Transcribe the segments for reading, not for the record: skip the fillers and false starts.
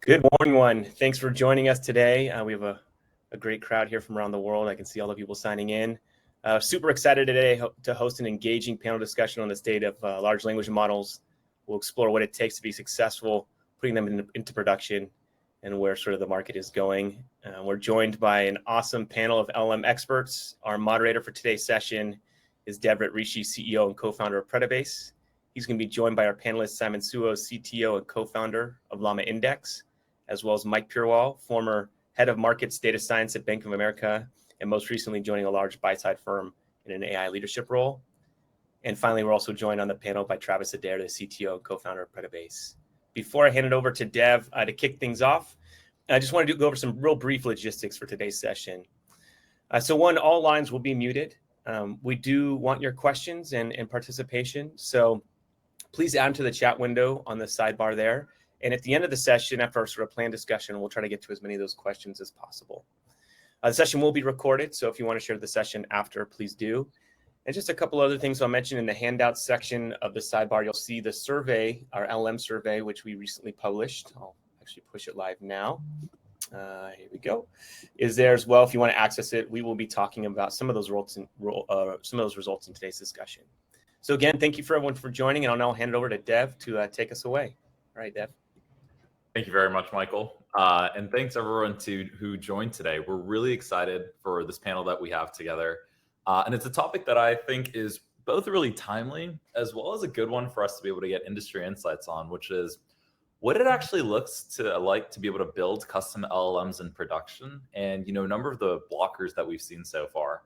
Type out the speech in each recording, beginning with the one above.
Good morning, one. Thanks for joining us today. We have a great crowd here from around the world. I can see all the people signing in. Super excited today to host an engaging panel discussion on the state of large language models. We'll explore what it takes to be successful, putting them into production, and where sort of the market is going. We're joined by an awesome panel of LLM experts. Our moderator for today's session is Devrit Rishi, CEO and co-founder of Predibase. He's going to be joined by our panelist, Simon Suo, CTO and co-founder of LlamaIndex, as well as Mike Purewal, former head of markets data science at Bank of America, and most recently joining a large buy-side firm in an AI leadership role. And finally, we're also joined on the panel by Travis Adair, the CTO and co-founder of Predibase. Before I hand it over to Dev to kick things off, I just wanted to go over some real brief logistics for today's session. So one, all lines will be muted. We do want your questions and participation, so please add them to the chat window on the sidebar there. And at the end of the session, after our sort of planned discussion, we'll try to get to as many of those questions as possible. The session will be recorded, so if you want to share the session after, please do. And just a couple other things I'll mention in the handouts section of the sidebar, you'll see the survey, our LM survey, which we recently published. I'll actually push it live now. Here we go. Is there as well. If you want to access it, we will be talking about some of those results in today's discussion. So again, thank you for everyone for joining, and I'll now hand it over to Dev to take us away. All right, Dev. Thank you very much, Michael. And thanks everyone who joined today. We're really excited for this panel that we have together. And it's a topic that I think is both really timely as well as a good one for us to be able to get industry insights on, which is what it actually looks like to be able to build custom LLMs in production, and a number of the blockers that we've seen so far.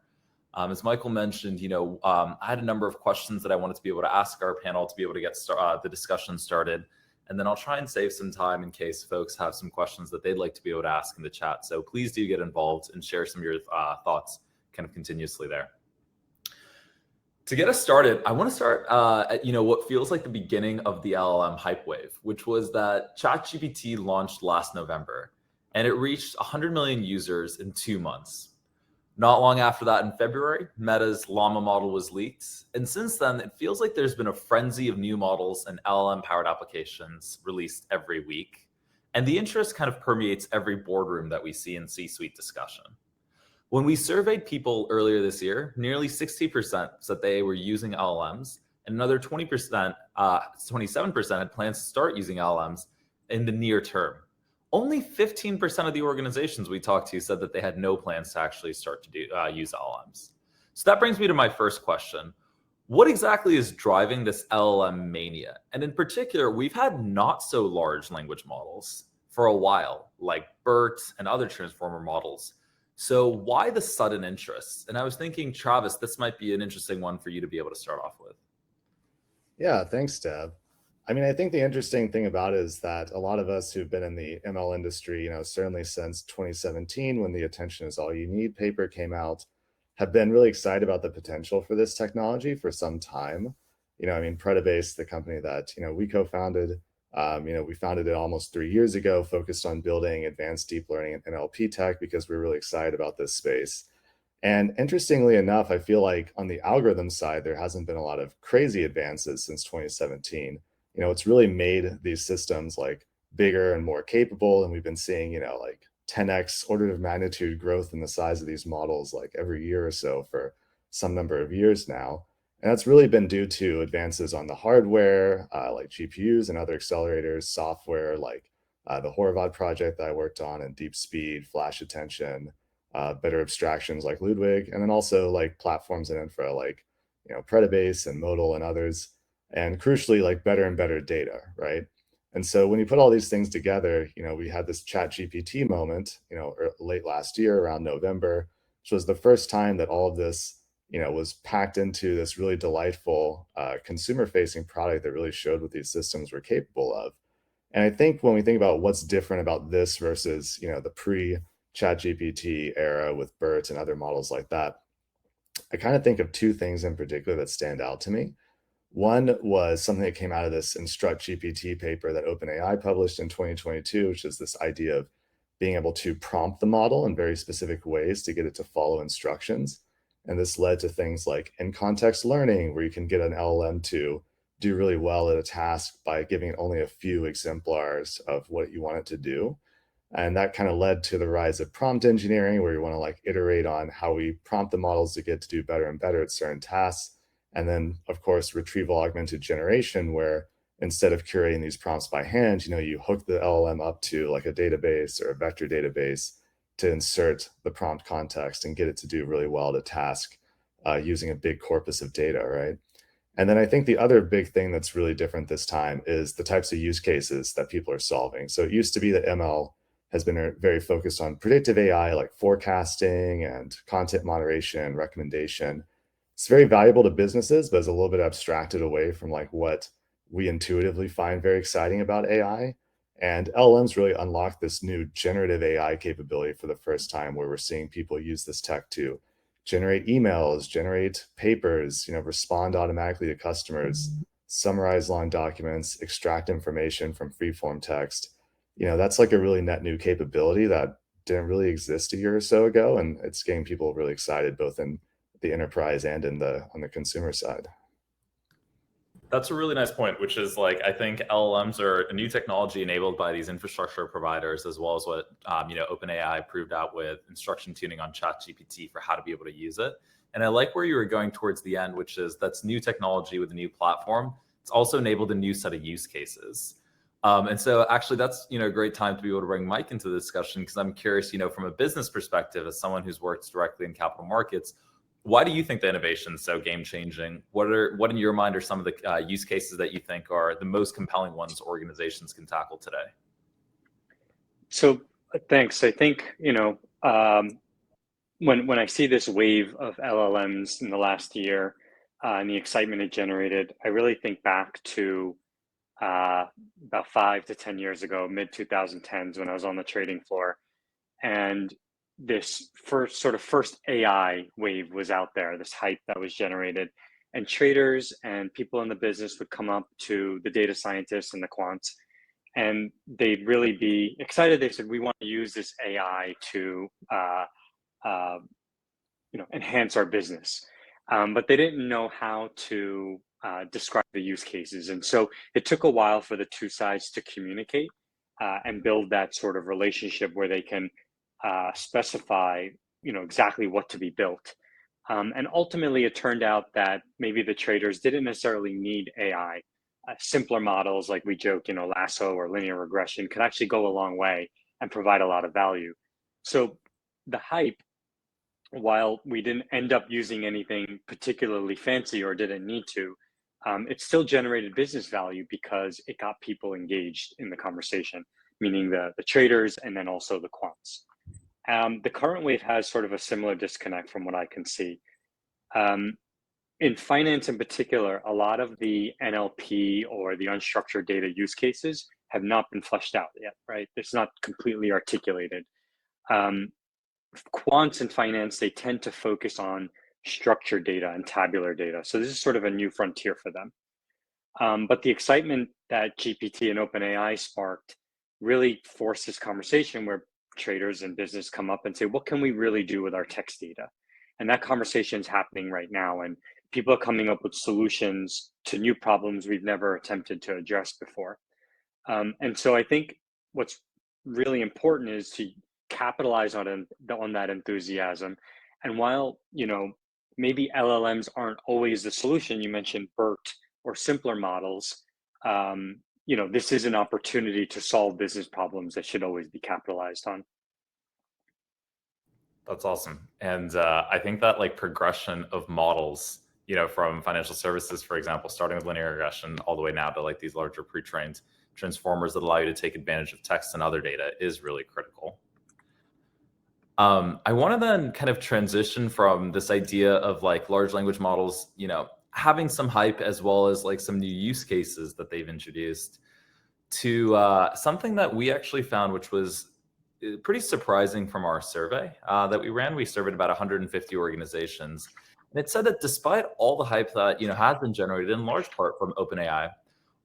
As Michael mentioned, I had a number of questions that I wanted to be able to ask our panel to be able to get the discussion started. And then I'll try and save some time in case folks have some questions that they'd like to be able to ask in the chat. So please do get involved and share some of your thoughts kind of continuously there. To get us started, I want to start at what feels like the beginning of the LLM hype wave, which was that ChatGPT launched last November, and it reached 100 million users in 2 months. Not long after that, in February, Meta's Llama model was leaked. And since then, it feels like there's been a frenzy of new models and LLM-powered applications released every week. And the interest kind of permeates every boardroom that we see in C-suite discussion. When we surveyed people earlier this year, nearly 60% said they were using LLMs, and another 27% had plans to start using LLMs in the near term. Only 15% of the organizations we talked to said that they had no plans to actually start to use LLMs. So that brings me to my first question. What exactly is driving this LLM mania? And in particular, we've had not so large language models for a while, like BERT and other transformer models. So why the sudden interest? And I was thinking, Travis, this might be an interesting one for you to be able to start off with. Yeah, thanks, Deb. I mean, I think the interesting thing about it is that a lot of us who've been in the ML industry, certainly since 2017, when the Attention is All You Need paper came out, have been really excited about the potential for this technology for some time. Predibase, the company that, we co-founded, we founded it almost 3 years ago, focused on building advanced deep learning and NLP tech because we're really excited about this space. And interestingly enough, I feel like on the algorithm side, there hasn't been a lot of crazy advances since 2017. It's really made these systems like bigger and more capable. And we've been seeing, like 10x order of magnitude growth in the size of these models like every year or so for some number of years now. And that's really been due to advances on the hardware, like GPUs and other accelerators, software like the Horvath project that I worked on, and deep speed, flash attention, better abstractions like Ludwig, and then also like platforms and infra like Predibase and Modal and others. And crucially, like better and better data, right? And so when you put all these things together, we had this ChatGPT moment, late last year around November, which was the first time that all of this, was packed into this really delightful consumer-facing product that really showed what these systems were capable of. And I think when we think about what's different about this versus, the pre-ChatGPT era with BERT and other models like that, I kind of think of two things in particular that stand out to me. One was something that came out of this Instruct GPT paper that OpenAI published in 2022, which is this idea of being able to prompt the model in very specific ways to get it to follow instructions. And this led to things like in-context learning, where you can get an LLM to do really well at a task by giving it only a few exemplars of what you want it to do. And that kind of led to the rise of prompt engineering, where you want to like iterate on how we prompt the models to get to do better and better at certain tasks. And then, of course, retrieval augmented generation, where instead of curating these prompts by hand, you hook the LLM up to like a database or a vector database to insert the prompt context and get it to do really well at a task using a big corpus of data, right? And then I think the other big thing that's really different this time is the types of use cases that people are solving. So it used to be that ML has been very focused on predictive AI, like forecasting and content moderation and recommendation. It's very valuable to businesses, but it's a little bit abstracted away from like what we intuitively find very exciting about AI. And LLMs really unlock this new generative AI capability for the first time, where we're seeing people use this tech to generate emails, generate papers, respond automatically to customers, summarize long documents, extract information from free-form text. That's like a really net new capability that didn't really exist a year or so ago, and it's getting people really excited both in the enterprise and on the consumer side. That's a really nice point, which is like, I think LLMs are a new technology enabled by these infrastructure providers, as well as what OpenAI proved out with instruction tuning on ChatGPT for how to be able to use it. And I like where you were going towards the end, which is that's new technology with a new platform. It's also enabled a new set of use cases. And so actually that's, a great time to be able to bring Mike into the discussion, because I'm curious, from a business perspective, as someone who's worked directly in capital markets, why do you think the innovation is so game changing? What in your mind are some of the use cases that you think are the most compelling ones organizations can tackle today? So thanks. I think, when I see this wave of LLMs in the last year and the excitement it generated, I really think back to about 5 to 10 years ago, mid 2010s, when I was on the trading floor, and this first AI wave was out there, this hype that was generated, and traders and people in the business would come up to the data scientists and the quants, and they'd really be excited. They said, we want to use this AI to enhance our business, but they didn't know how to describe the use cases. And so it took a while for the two sides to communicate and build that sort of relationship where they can specify, exactly what to be built. And ultimately, it turned out that maybe the traders didn't necessarily need AI. Simpler models, like we joke, lasso or linear regression, could actually go a long way and provide a lot of value. So the hype, while we didn't end up using anything particularly fancy or didn't need to, it still generated business value because it got people engaged in the conversation, meaning the traders and then also the quants. The current wave has sort of a similar disconnect from what I can see. In finance in particular, a lot of the NLP or the unstructured data use cases have not been fleshed out yet, right? It's not completely articulated. Quants in finance, they tend to focus on structured data and tabular data. So this is sort of a new frontier for them. But the excitement that GPT and OpenAI sparked really forced this conversation where traders and business come up and say, what can we really do with our text data? And that conversation is happening right now. And people are coming up with solutions to new problems we've never attempted to address before. And so I think what's really important is to capitalize on that enthusiasm. And while, maybe LLMs aren't always the solution, you mentioned BERT or simpler models, this is an opportunity to solve business problems that should always be capitalized on. That's awesome. And I think that like progression of models, from financial services, for example, starting with linear regression all the way now to like these larger pre-trained transformers that allow you to take advantage of text and other data is really critical. I want to then kind of transition from this idea of like large language models, having some hype as well as like some new use cases that they've introduced, to something that we actually found, which was pretty surprising from our survey that we ran. We surveyed about 150 organizations, and it said that despite all the hype that has been generated in large part from OpenAI,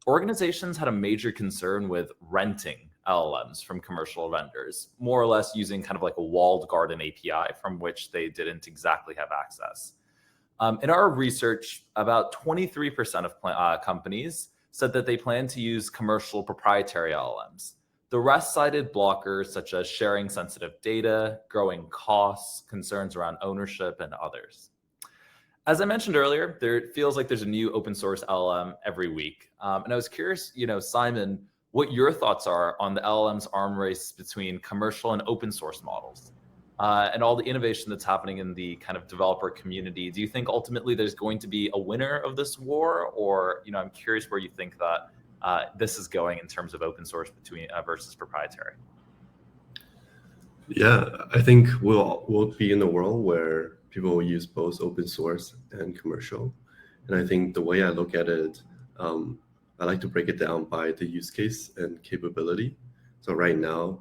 organizations had a major concern with renting LLMs from commercial vendors, more or less using kind of like a walled garden API from which they didn't exactly have access. In our research, about 23% of companies said that they plan to use commercial proprietary LLMs. The rest cited blockers such as sharing sensitive data, growing costs, concerns around ownership, and others. As I mentioned earlier, there feels like there's a new open source LLM every week. And I was curious, Simon, what your thoughts are on the LLM's arm race between commercial and open source models, and all the innovation that's happening in the kind of developer community. Do you think ultimately there's going to be a winner of this war, or I'm curious where you think that this is going in terms of open source versus proprietary? Yeah, I think we'll be in a world where people will use both open source and commercial. And I think the way I look at it, I like to break it down by the use case and capability. So right now,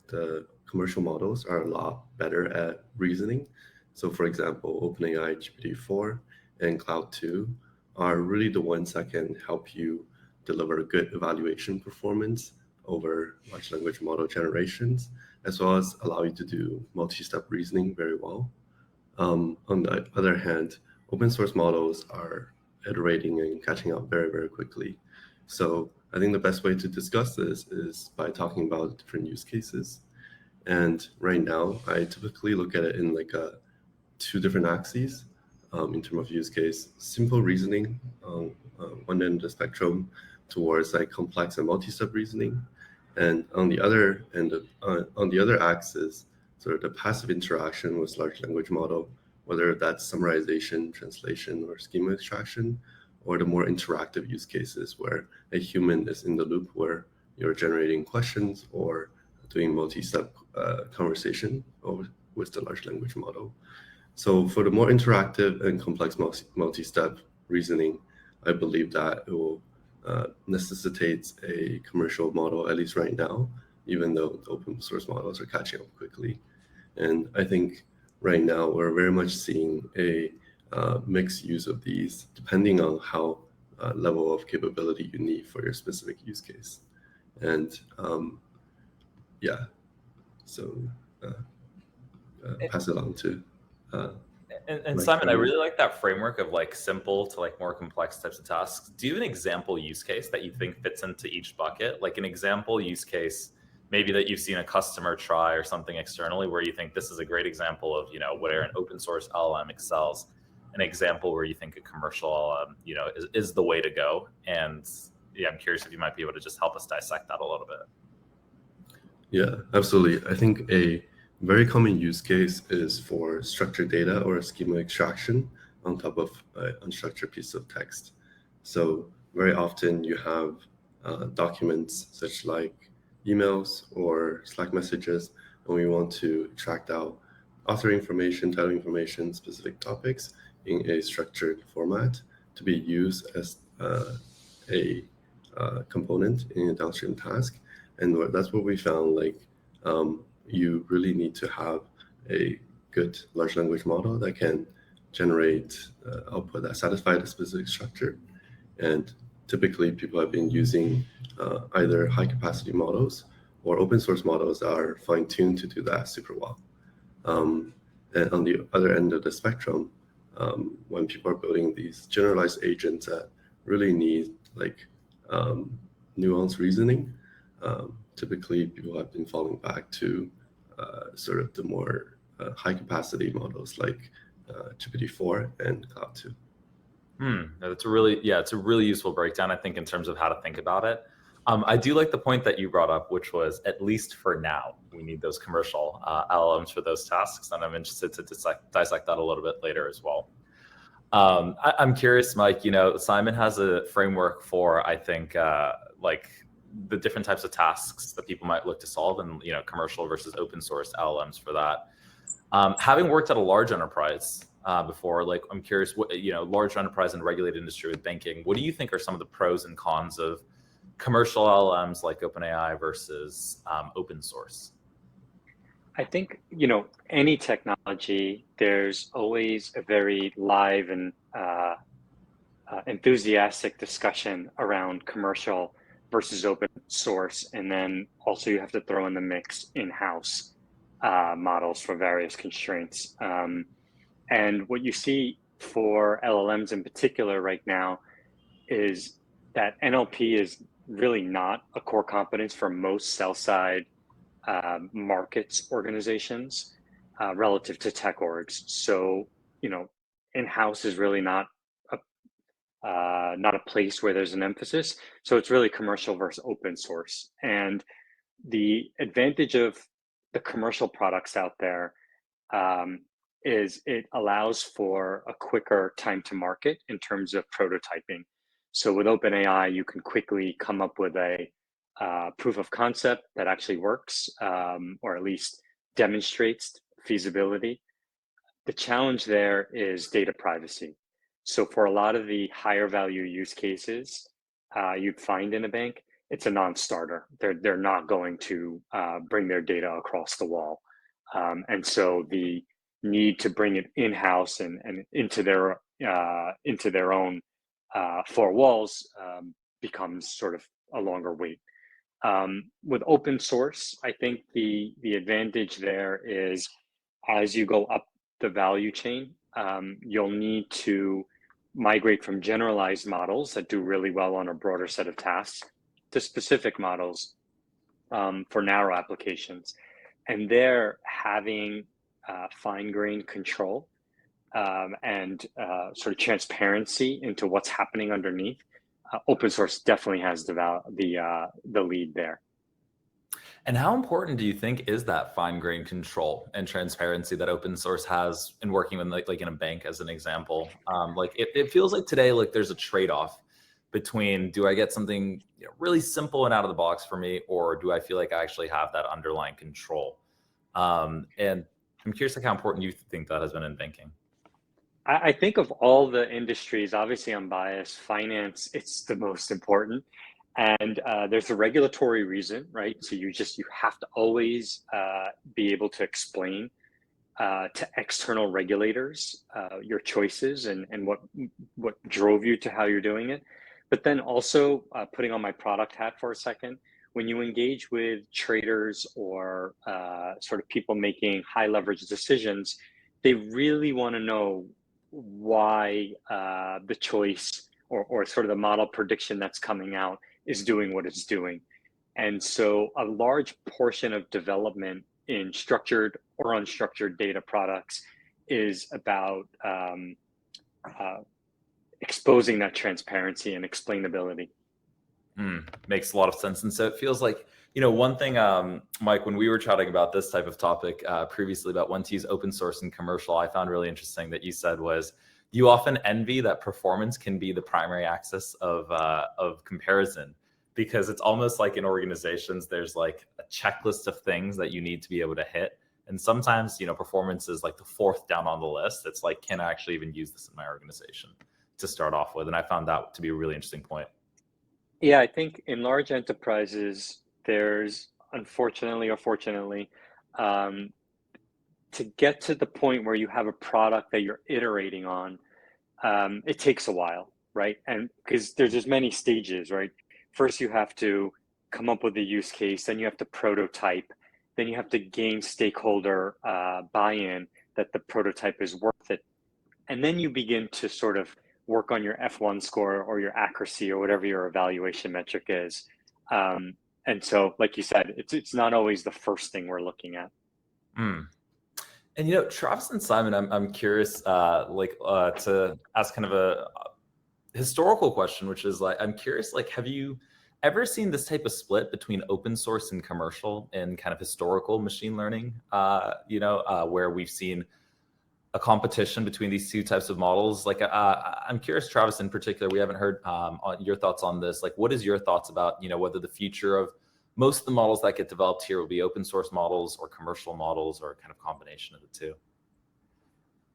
the commercial models are a lot better at reasoning. So for example, OpenAI GPT-4 and Cloud 2 are really the ones that can help you deliver good evaluation performance over large language model generations, as well as allow you to do multi-step reasoning very well. On the other hand, open source models are iterating and catching up very, very quickly. So I think the best way to discuss this is by talking about different use cases. And right now, I typically look at it in like two different axes in terms of use case. Simple reasoning on one end of the spectrum towards like complex and multi-step reasoning. And on the other end, on the other axis, sort of the passive interaction with large language model, whether that's summarization, translation, or schema extraction, or the more interactive use cases where a human is in the loop, where you're generating questions or doing multi-step conversation with the large language model. So for the more interactive and complex multi-step reasoning, I believe that it will necessitate a commercial model, at least right now, even though the open source models are catching up quickly. And I think right now we're very much seeing a mixed use of these, depending on how level of capability you need for your specific use case. And yeah, so pass it on to and Simon, I really like that framework of like simple to like more complex types of tasks. Do you have an example use case that you think fits into each bucket? Like an example use case, maybe that you've seen a customer try or something externally where you think this is a great example of, where an open source LLM excels, an example where you think a commercial LLM, is the way to go. And yeah, I'm curious if you might be able to just help us dissect that a little bit. Yeah, absolutely. I think a very common use case is for structured data or schema extraction on top of an unstructured piece of text. So very often you have documents such like emails or Slack messages, and we want to extract out author information, title information, specific topics in a structured format to be used as a component in a downstream task. And that's what we found, like you really need to have a good large language model that can generate output that satisfies a specific structure. And typically people have been using either high capacity models or open source models that are fine-tuned to do that super well. And on the other end of the spectrum, when people are building these generalized agents that really need like nuanced reasoning, typically people have been falling back to sort of the more high capacity models like GPT-4 and Cloud 2. It's a really useful breakdown, I think, in terms of how to think about it. I do like the point that you brought up, which was, at least for now, we need those commercial LLMs for those tasks, and I'm interested to dissect that a little bit later as well. I'm curious, Mike, Simon has a framework for, I think, like the different types of tasks that people might look to solve, and commercial versus open source LLMs for that. Having worked at a large enterprise before, like I'm curious, what large enterprise and regulated industry with banking, what do you think are some of the pros and cons of commercial LLMs like OpenAI versus open source? I think, any technology, there's always a very live and enthusiastic discussion around commercial versus open source. And then also you have to throw in the mix in-house models for various constraints. And what you see for LLMs in particular right now is that NLP is really not a core competence for most sell-side markets organizations relative to tech orgs. So, in-house is really not a place where there's an emphasis. So it's really commercial versus open source. And the advantage of the commercial products out there is it allows for a quicker time to market in terms of prototyping. So with OpenAI, you can quickly come up with a proof of concept that actually works, or at least demonstrates feasibility. The challenge there is data privacy. So for a lot of the higher value use cases you'd find in a bank, it's a non-starter. They're not going to bring their data across the wall. And so the need to bring it in-house and into their own four walls becomes sort of a longer wait. With open source, I think the advantage there is as you go up the value chain, you'll need to migrate from generalized models that do really well on a broader set of tasks to specific models for narrow applications. And there, having fine-grained control and sort of transparency into what's happening underneath, open source definitely has the lead there. And how important do you think is that fine-grained control and transparency that open source has in working with like in a bank as an example? Like it feels like today, like there's a trade-off between, do I get something really simple and out of the box for me, or do I feel like I actually have that underlying control? And I'm curious like how important you think that has been in banking. I think of all the industries, obviously I'm biased, finance, it's the most important. And there's a regulatory reason, right? So you have to always be able to explain to external regulators your choices and what drove you to how you're doing it. But then also putting on my product hat for a second, when you engage with traders or sort of people making high leverage decisions, they really want to know why the choice or sort of the model prediction that's coming out is doing what it's doing. And so a large portion of development in structured or unstructured data products is about exposing that transparency and explainability. Makes a lot of sense. And so it feels like, one thing, Mike, when we were chatting about this type of topic previously about when to use open source and commercial, I found really interesting that you said was you often envy that performance can be the primary axis of comparison, because it's almost like in organizations, there's like a checklist of things that you need to be able to hit. And sometimes, performance is like the fourth down on the list. It's like, can I actually even use this in my organization to start off with? And I found that to be a really interesting point. Yeah, I think in large enterprises, there's unfortunately or fortunately, to get to the point where you have a product that you're iterating on, it takes a while, right? And because there's just many stages, right? First, you have to come up with a use case, then you have to prototype, then you have to gain stakeholder buy-in that the prototype is worth it. And then you begin to sort of work on your F1 score or your accuracy or whatever your evaluation metric is. And so, like you said, it's not always the first thing we're looking at. And Travis and Simon, I'm curious, to ask kind of a historical question, which is like, I'm curious, like, have you ever seen this type of split between open source and commercial in kind of historical machine learning? Where we've seen a competition between these two types of models. Like, I'm curious, Travis, in particular, we haven't heard on your thoughts on this. Like, what is your thoughts about, whether the future of most of the models that get developed here will be open source models or commercial models or kind of combination of the two?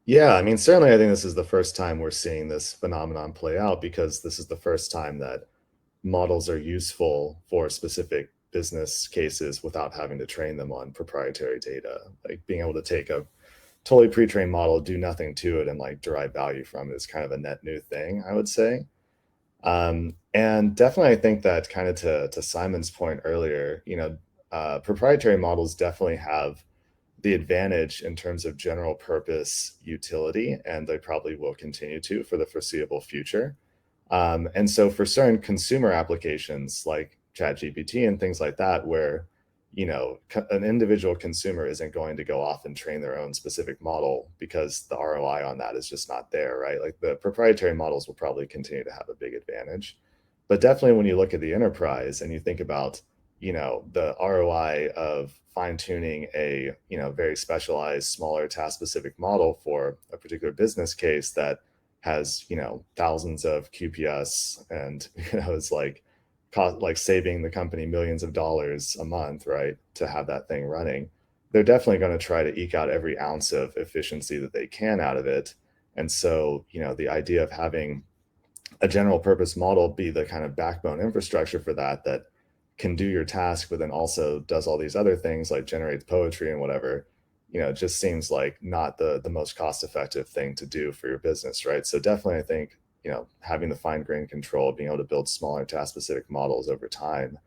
Yeah, I mean, certainly I think this is the first time we're seeing this phenomenon play out, because this is the first time that models are useful for specific business cases without having to train them on proprietary data. Like being able to take a totally pre-trained model, do nothing to it, and like derive value from it is kind of a net new thing, I would say. And definitely, I think that kind of to Simon's point earlier, proprietary models definitely have the advantage in terms of general purpose utility, and they probably will continue to for the foreseeable future. And so for certain consumer applications like ChatGPT and things like that, where an individual consumer isn't going to go off and train their own specific model because the ROI on that is just not there, right? Like the proprietary models will probably continue to have a big advantage. But definitely when you look at the enterprise and you think about, the ROI of fine-tuning a, very specialized, smaller task-specific model for a particular business case that has, thousands of QPS and, it's like saving the company millions of dollars a month, right, to have that thing running, they're definitely going to try to eke out every ounce of efficiency that they can out of it. And so, the idea of having a general purpose model be the kind of backbone infrastructure for that can do your task, but then also does all these other things like generates poetry and whatever, it just seems like not the most cost effective thing to do for your business, right? So definitely, I think, having the fine grained control, being able to build smaller task specific models over time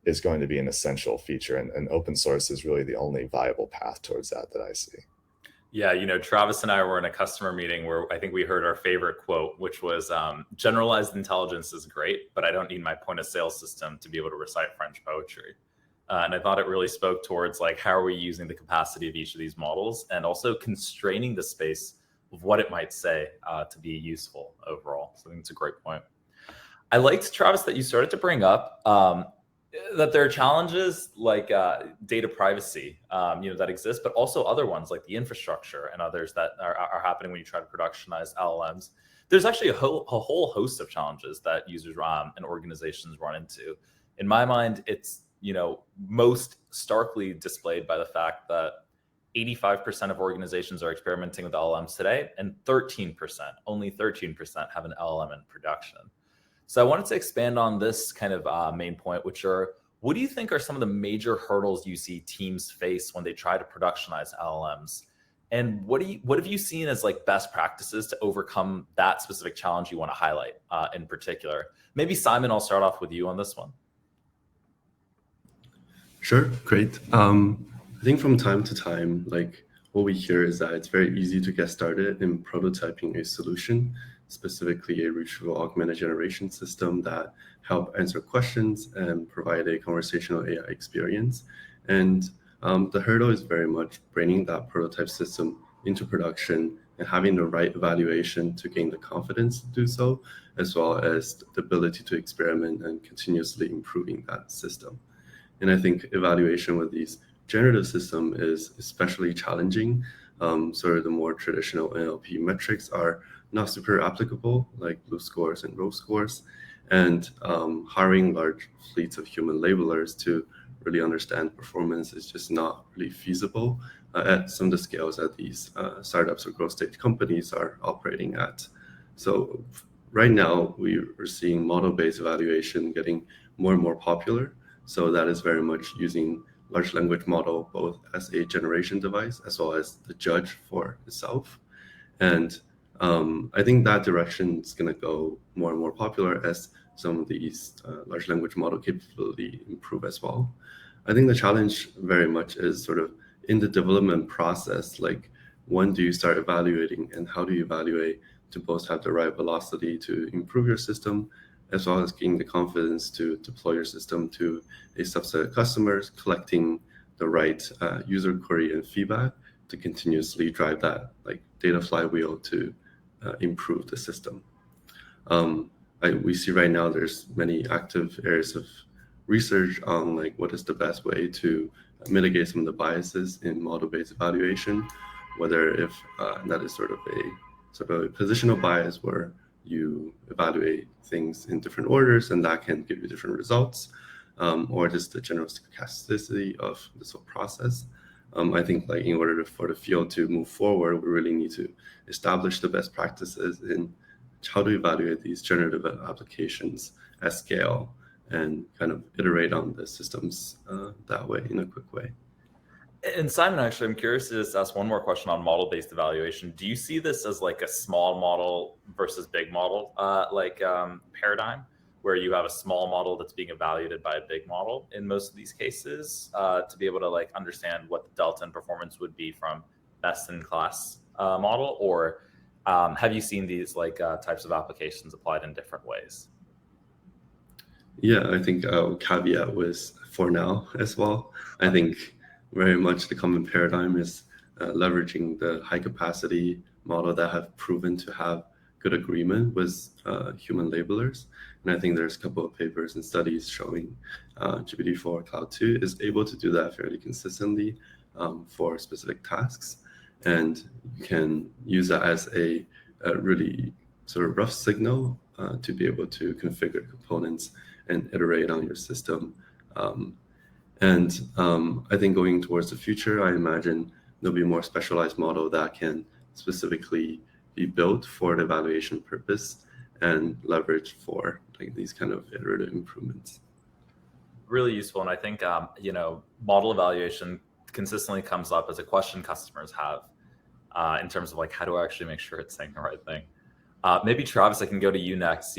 is going to be an essential feature. And open source is really the only viable path towards that I see. Yeah, Travis and I were in a customer meeting where I think we heard our favorite quote, which was generalized intelligence is great, but I don't need my point of sale system to be able to recite French poetry. And I thought it really spoke towards like, how are we using the capacity of each of these models and also constraining the space of what it might say to be useful overall. So I think it's a great point. I liked, Travis, that you started to bring up that there are challenges like data privacy, that exist, but also other ones like the infrastructure and others that are happening when you try to productionize LLMs. There's actually a whole host of challenges that users and organizations run into. In my mind, it's most starkly displayed by the fact that 85% of organizations are experimenting with LLMs today, and only 13% have an LLM in production. So I wanted to expand on this kind of main point, which are, what do you think are some of the major hurdles you see teams face when they try to productionize LLMs? And what have you seen as like best practices to overcome that specific challenge you want to highlight in particular? Maybe Simon, I'll start off with you on this one. Sure, great. I think from time to time, like what we hear is that it's very easy to get started in prototyping a solution, specifically a retrieval augmented generation system that help answer questions and provide a conversational AI experience. And the hurdle is very much bringing that prototype system into production and having the right evaluation to gain the confidence to do so, as well as the ability to experiment and continuously improving that system. And I think evaluation with these generative system is especially challenging. Sort of the more traditional NLP metrics are not super applicable, like blue scores and rose scores. And hiring large fleets of human labelers to really understand performance is just not really feasible at some of the scales that these startups or growth stage companies are operating at. So right now, we are seeing model-based evaluation getting more and more popular. So that is very much using large language model both as a generation device as well as the judge for itself. And I think that direction is going to go more and more popular as some of these large language model capability improve as well. I think the challenge very much is sort of in the development process, like when do you start evaluating and how do you evaluate to both have the right velocity to improve your system, as well as gaining the confidence to deploy your system to a subset of customers, collecting the right user query and feedback to continuously drive that like data flywheel to improve the system. We see right now there's many active areas of research on like what is the best way to mitigate some of the biases in model-based evaluation, whether if that is sort of a positional bias where you evaluate things in different orders and that can give you different results, or just the general stochasticity of this whole process. I think like in order for the field to move forward, we really need to establish the best practices in how to evaluate these generative applications at scale and kind of iterate on the systems that way in a quick way. And Simon, actually, I'm curious to just ask one more question on model-based evaluation. Do you see this as like a small model versus big model paradigm? where you have a small model that's being evaluated by a big model in most of these cases, to be able to like understand what the delta in performance would be from best in class model? Or have you seen these like types of applications applied in different ways? Yeah, I think I'll caveat with for now as well. I think very much the common paradigm is leveraging the high capacity model that have proven to have good agreement with human labelers. And I think there's a couple of papers and studies showing GPT-4 Cloud 2 is able to do that fairly consistently for specific tasks. And you can use that as a really sort of rough signal to be able to configure components and iterate on your system. I think going towards the future, I imagine there'll be more specialized model that can specifically be built for an evaluation purpose and leveraged for like these kind of iterative improvements. Really useful. And I think, model evaluation consistently comes up as a question customers have in terms of like, how do I actually make sure it's saying the right thing? Maybe Travis, I can go to you next.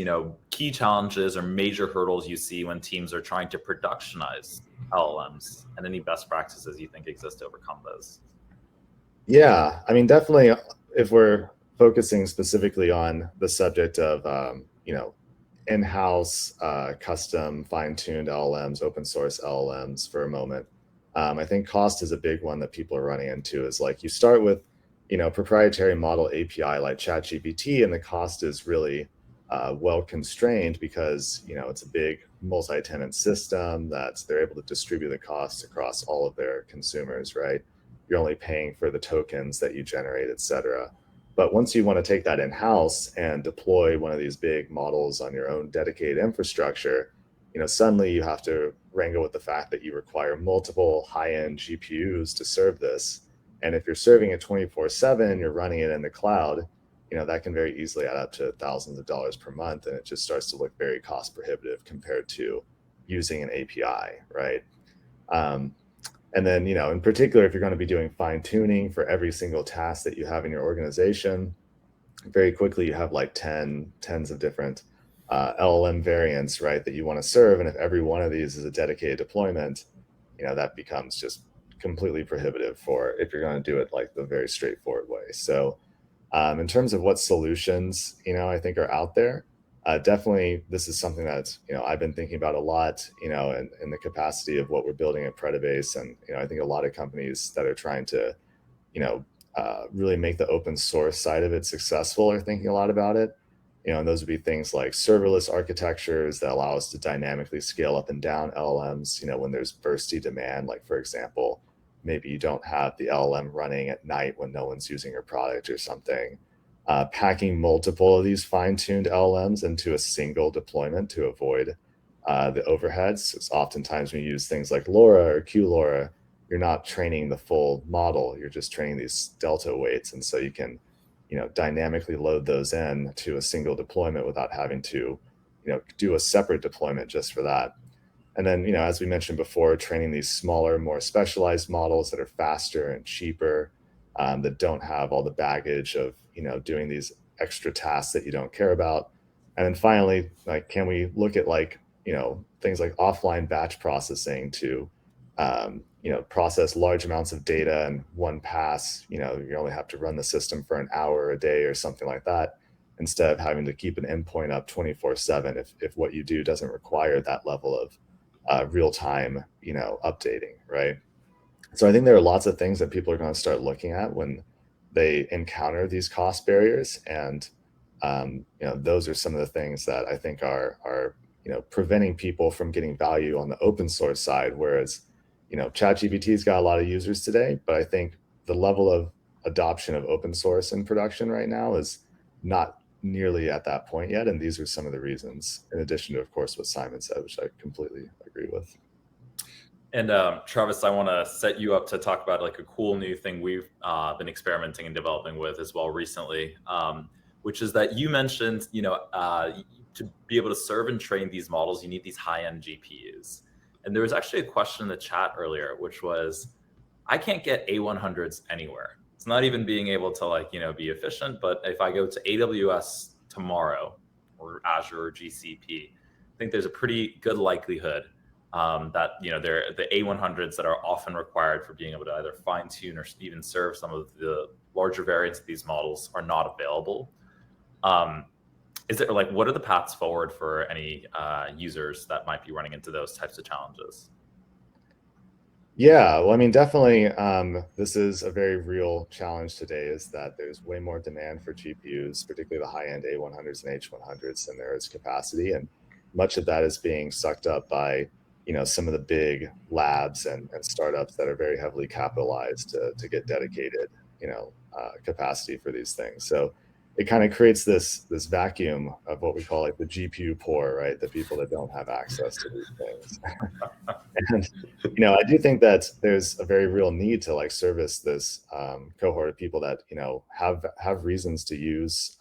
Key challenges or major hurdles you see when teams are trying to productionize LLMs, and any best practices you think exist to overcome those. Yeah, I mean, definitely if we're focusing specifically on the subject of, in-house custom fine-tuned LLMs, open source LLMs for a moment, I think cost is a big one that people are running into. Is like you start with proprietary model API like ChatGPT, and the cost is really well constrained because it's a big multi-tenant system that they're able to distribute the costs across all of their consumers, right? You're only paying for the tokens that you generate, et cetera. But once you want to take that in-house and deploy one of these big models on your own dedicated infrastructure, suddenly you have to wrangle with the fact that you require multiple high-end GPUs to serve this. And if you're serving it 24/7, you're running it in the cloud, that can very easily add up to thousands of dollars per month. And it just starts to look very cost prohibitive compared to using an API, right? And then, in particular, if you're going to be doing fine tuning for every single task that you have in your organization, very quickly you have like tens of different LLM variants, right, that you want to serve. And if every one of these is a dedicated deployment, that becomes just completely prohibitive for if you're going to do it like the very straightforward way. So in terms of what solutions, I think are out there, definitely this is something that, I've been thinking about a lot, in the capacity of what we're building at Predibase. And, I think a lot of companies that are trying to, really make the open source side of it successful are thinking a lot about it. And those would be things like serverless architectures that allow us to dynamically scale up and down LLMs, when there's bursty demand. Like, for example, maybe you don't have the LLM running at night when no one's using your product or something. Packing multiple of these fine-tuned LLMs into a single deployment to avoid the overheads. It's oftentimes when you use things like LoRa or QLoRa, you're not training the full model. You're just training these delta weights. And so you can, dynamically load those in to a single deployment without having to, do a separate deployment just for that. And then, as we mentioned before, training these smaller, more specialized models that are faster and cheaper, that don't have all the baggage of, doing these extra tasks that you don't care about. And then finally, like, can we look at things like offline batch processing to, process large amounts of data in one pass? You only have to run the system for an hour a day or something like that, instead of having to keep an endpoint up 24/7 if what you do doesn't require that level of real-time, updating, right? So I think there are lots of things that people are going to start looking at when they encounter these cost barriers. And, those are some of the things that I think are preventing people from getting value on the open source side. Whereas, ChatGPT's got a lot of users today, but I think the level of adoption of open source in production right now is not nearly at that point yet. And these are some of the reasons, in addition to, of course, what Simon said, which I completely agree with. And Travis, I want to set you up to talk about like a cool new thing we've been experimenting and developing with as well recently, which is that you mentioned, to be able to serve and train these models, you need these high-end GPUs. And there was actually a question in the chat earlier, which was, I can't get A100s anywhere. It's not even being able to be efficient, but if I go to AWS tomorrow or Azure or GCP, think there's a pretty good likelihood that the A100s that are often required for being able to either fine tune or even serve some of the larger variants of these models are not available. Is it like, what are the paths forward for any users that might be running into those types of challenges? Yeah, well, I mean, definitely, this is a very real challenge today, is that there's way more demand for GPUs, particularly the high-end A100s and H100s, than there is capacity. And much of that is being sucked up by, some of the big labs and startups that are very heavily capitalized to get dedicated, capacity for these things. So it kind of creates this vacuum of what we call like the GPU poor, right? The people that don't have access to these things. And I do think that there's a very real need to like service this cohort of people that have reasons to use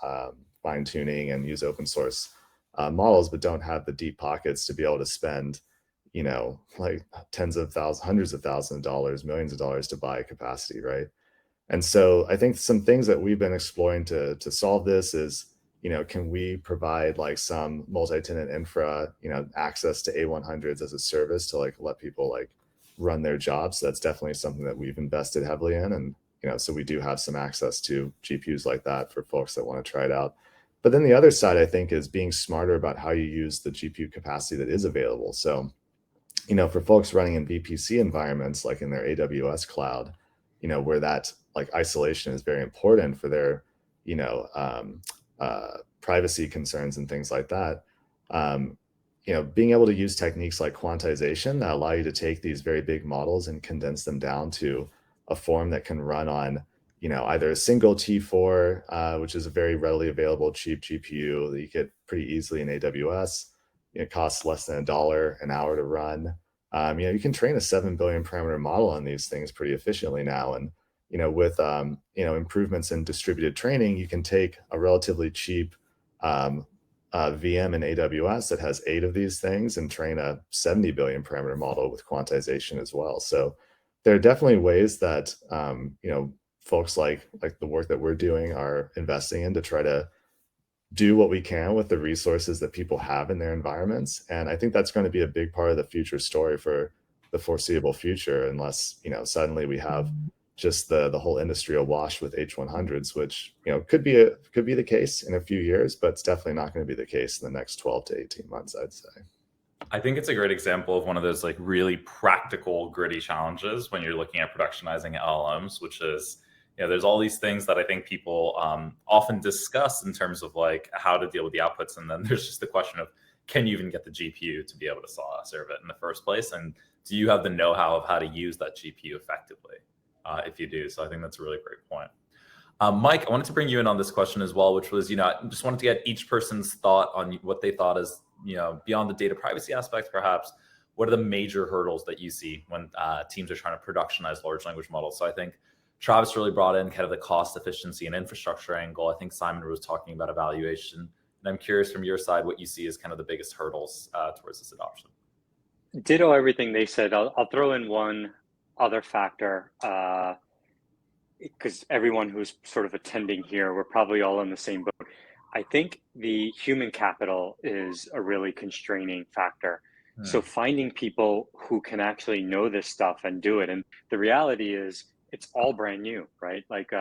fine tuning and use open source models, but don't have the deep pockets to be able to spend like tens of thousands, hundreds of thousands of dollars, millions of dollars to buy capacity, right? And so I think some things that we've been exploring to solve this is, can we provide like some multi-tenant infra, access to A100s as a service to like let people like run their jobs. So that's definitely something that we've invested heavily in. And, so we do have some access to GPUs like that for folks that want to try it out. But then the other side, I think, is being smarter about how you use the GPU capacity that is available. So, for folks running in VPC environments, like in their AWS cloud, where that like isolation is very important for their, privacy concerns and things like that. Being able to use techniques like quantization that allow you to take these very big models and condense them down to a form that can run on, either a single T4, which is a very readily available cheap GPU that you get pretty easily in AWS. It costs less than $1 an hour to run. You can train a 7 billion parameter model on these things pretty efficiently now. And, with, improvements in distributed training, you can take a relatively cheap VM in AWS that has 8 of these things and train a 70 billion parameter model with quantization as well. So there are definitely ways that, folks like the work that we're doing are investing in to try to do what we can with the resources that people have in their environments. And I think that's going to be a big part of the future story for the foreseeable future, unless, suddenly we have just the whole industry awash with H100s, which, could be the case in a few years, but it's definitely not going to be the case in the next 12 to 18 months, I'd say. I think it's a great example of one of those like really practical, gritty challenges when you're looking at productionizing LLMs, which is, there's all these things that I think people often discuss in terms of like how to deal with the outputs. And then there's just the question of, can you even get the GPU to be able to serve it in the first place? And do you have the know-how of how to use that GPU effectively? If you do. So I think that's a really great point. Mike, I wanted to bring you in on this question as well, which was, I just wanted to get each person's thought on what they thought is, beyond the data privacy aspects, perhaps, what are the major hurdles that you see when teams are trying to productionize large language models? So I think Travis really brought in kind of the cost efficiency and infrastructure angle. I think Simon was talking about evaluation. And I'm curious from your side what you see as kind of the biggest hurdles towards this adoption. Ditto everything they said. I'll throw in one other factor, because everyone who's sort of attending here, we're probably all in the same boat. I think the human capital is a really constraining factor. So finding people who can actually know this stuff and do it. And the reality is it's all brand new, right? Like,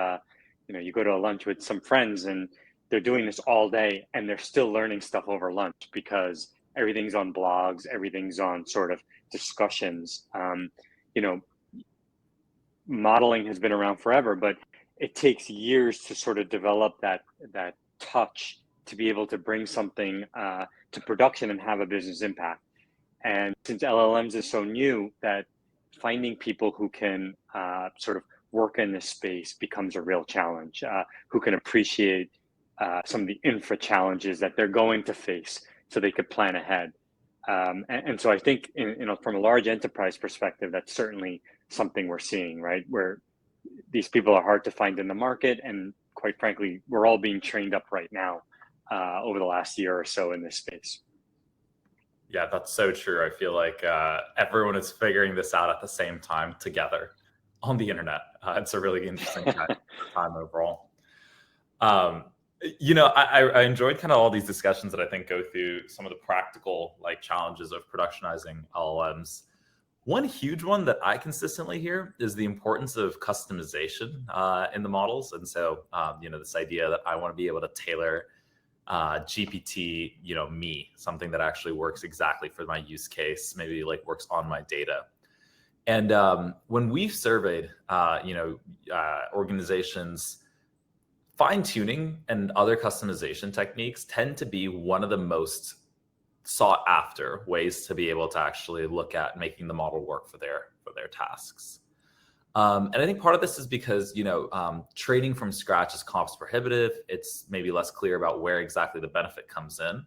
you go to a lunch with some friends and they're doing this all day and they're still learning stuff over lunch because everything's on blogs, everything's on sort of discussions. Modeling has been around forever, but it takes years to sort of develop that touch to be able to bring something to production and have a business impact. And since LLMs is so new, that finding people who can sort of work in this space becomes a real challenge, who can appreciate some of the infra challenges that they're going to face so they could plan ahead. And so I think, from a large enterprise perspective, that's certainly something we're seeing, right? Where these people are hard to find in the market. And quite frankly, we're all being trained up right now over the last year or so in this space. Yeah, that's so true. I feel like everyone is figuring this out at the same time together on the internet. It's a really interesting time overall. I enjoyed kind of all these discussions that I think go through some of the practical like challenges of productionizing LLMs. One huge one that I consistently hear is the importance of customization in the models. And so, this idea that I want to be able to tailor GPT, me, something that actually works exactly for my use case, maybe like works on my data. And when we've surveyed, organizations, fine tuning and other customization techniques tend to be one of the most sought after ways to be able to actually look at making the model work for their tasks. And I think part of this is because training from scratch is cost prohibitive. It's maybe less clear about where exactly the benefit comes in.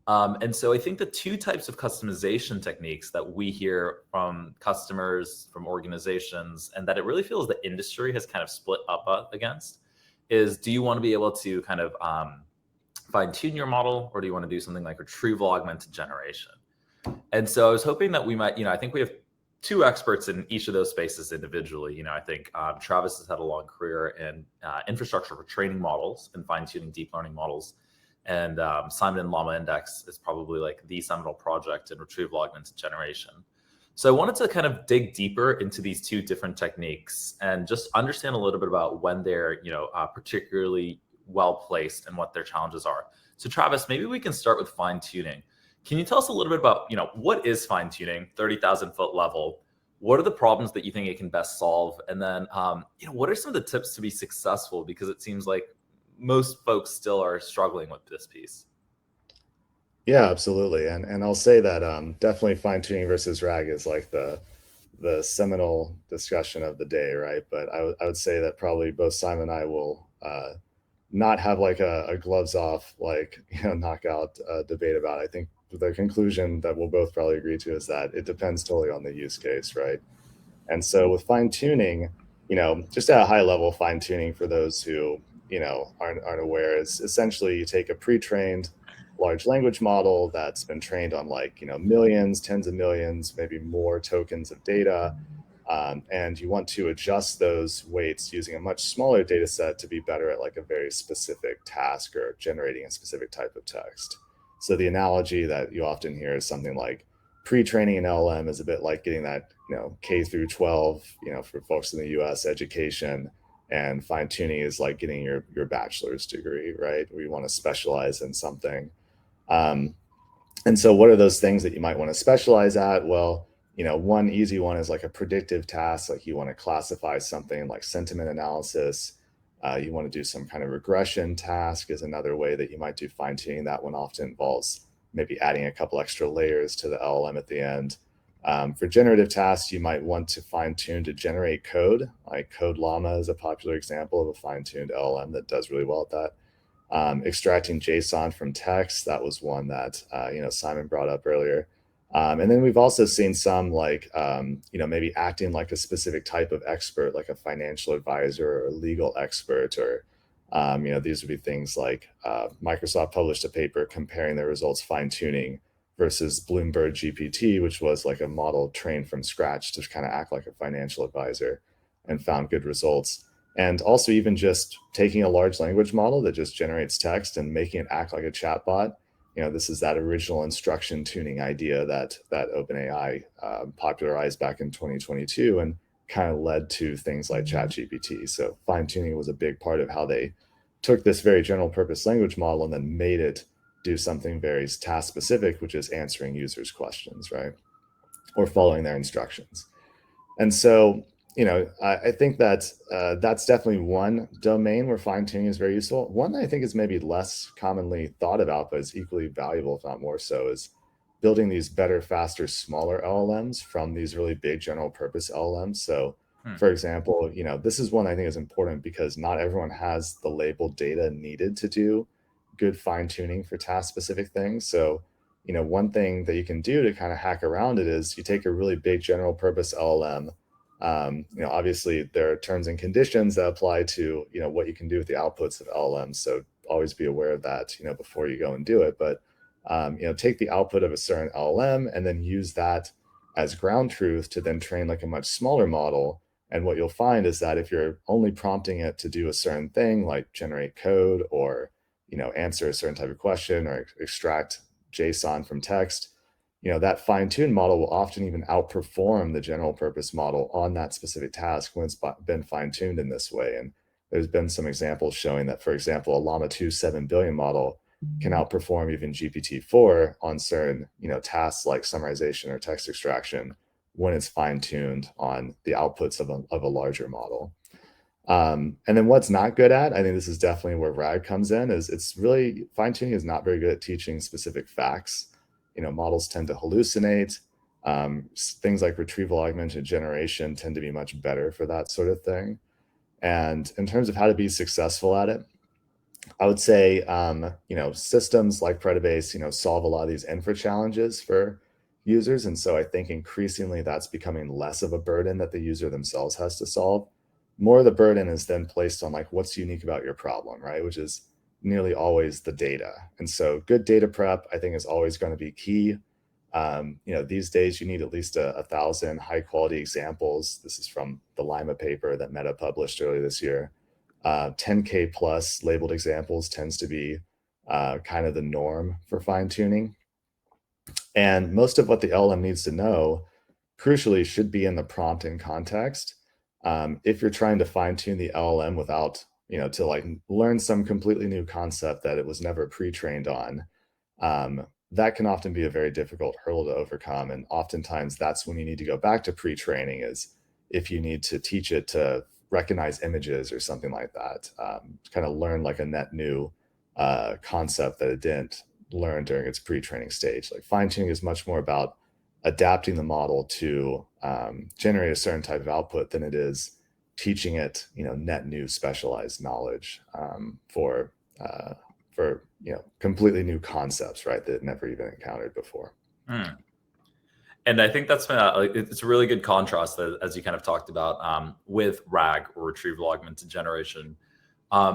And so I think the two types of customization techniques that we hear from customers, from organizations, and that it really feels the industry has kind of split up against is, do you want to be able to kind of fine tune your model, or do you want to do something like retrieval augmented generation? And so I was hoping that we might, I think we have two experts in each of those spaces individually. I think Travis has had a long career in infrastructure for training models and fine tuning deep learning models. And Simon in LlamaIndex is probably like the seminal project in retrieval augmented generation. So I wanted to kind of dig deeper into these two different techniques and just understand a little bit about when they're, particularly well placed and what their challenges are. So Travis, maybe we can start with fine tuning. Can you tell us a little bit about, what is fine tuning, 30,000 foot level? What are the problems that you think it can best solve? And then, what are some of the tips to be successful? Because it seems like most folks still are struggling with this piece. Yeah, absolutely. And I'll say that definitely fine tuning versus RAG is like the seminal discussion of the day, right? But I would say that probably both Simon and I will not have like a gloves off, like, knockout debate about it. I think the conclusion that we'll both probably agree to is that it depends totally on the use case, right? And so with fine tuning, just at a high level, fine tuning for those who, aren't aware, is essentially you take a pre-trained large language model that's been trained on like, millions, tens of millions, maybe more tokens of data. And you want to adjust those weights using a much smaller data set to be better at like a very specific task or generating a specific type of text. So the analogy that you often hear is something like pre-training an LLM is a bit like getting that, K through 12, for folks in the US education, and fine tuning is like getting your bachelor's degree, right? Where you want to specialize in something. And so what are those things that you might want to specialize at? Well, one easy one is like a predictive task, like you want to classify something like sentiment analysis. You want to do some kind of regression task is another way that you might do fine tuning. That one often involves maybe adding a couple extra layers to the LLM at the end. For generative tasks, you might want to fine tune to generate code. Like Code Llama is a popular example of a fine tuned LLM that does really well at that. Extracting JSON from text, that was one that Simon brought up earlier. And then we've also seen some like maybe acting like a specific type of expert, like a financial advisor or a legal expert, or these would be things like Microsoft published a paper comparing their results fine tuning versus Bloomberg GPT, which was like a model trained from scratch to kind of act like a financial advisor, and found good results. And also even just taking a large language model that just generates text and making it act like a chatbot. This is that original instruction tuning idea that OpenAI popularized back in 2022 and kind of led to things like ChatGPT. So fine tuning was a big part of how they took this very general purpose language model and then made it do something very task specific, which is answering users' questions, right? Or following their instructions. And so, I think that that's definitely one domain where fine tuning is very useful. One that I think is maybe less commonly thought about, but is equally valuable, if not more so, is building these better, faster, smaller LLMs from these really big general purpose LLMs. So for example, this is one I think is important because not everyone has the labeled data needed to do good fine tuning for task specific things. So, one thing that you can do to kind of hack around it is you take a really big general purpose LLM. Obviously there are terms and conditions that apply to, what you can do with the outputs of LLMs. So always be aware of that, before you go and do it. But, take the output of a certain LLM and then use that as ground truth to then train like a much smaller model And what you'll find is that if you're only prompting it to do a certain thing, like generate code or answer a certain type of question or extract JSON from text, that fine-tuned model will often even outperform the general purpose model on that specific task when it's been fine-tuned in this way. And there's been some examples showing that, for example, a Llama 2 7 billion model can outperform even GPT-4 on certain tasks like summarization or text extraction when it's fine-tuned on the outputs of a larger model. And then what's not good at, I think this is definitely where RAG comes in, is it's really, fine-tuning is not very good at teaching specific facts. Models tend to hallucinate. Things like retrieval augmented generation tend to be much better for that sort of thing. And in terms of how to be successful at it, I would say, systems like Predibase, solve a lot of these infra challenges for users. And so I think increasingly that's becoming less of a burden that the user themselves has to solve. More of the burden is then placed on like, what's unique about your problem, right? Which is nearly always the data. And so good data prep, I think, is always going to be key. These days you need at least 1,000 high quality examples. This is from the Llama paper that Meta published earlier this year. 10K plus labeled examples tends to be kind of the norm for fine tuning. And most of what the LLM needs to know, crucially, should be in the prompt and context. If you're trying to fine tune the LLM without, to like learn some completely new concept that it was never pre-trained on, that can often be a very difficult hurdle to overcome. And oftentimes that's when you need to go back to pre-training, is if you need to teach it to recognize images or something like that, to kind of learn like a net new concept that it didn't learn during its pre-training stage. Like fine-tuning is much more about adapting the model to generate a certain type of output than it is teaching it, net new specialized knowledge for completely new concepts, right, that it never even encountered before. And I think that's it's a really good contrast, as you kind of talked about, with RAG, or retrieval augmented generation.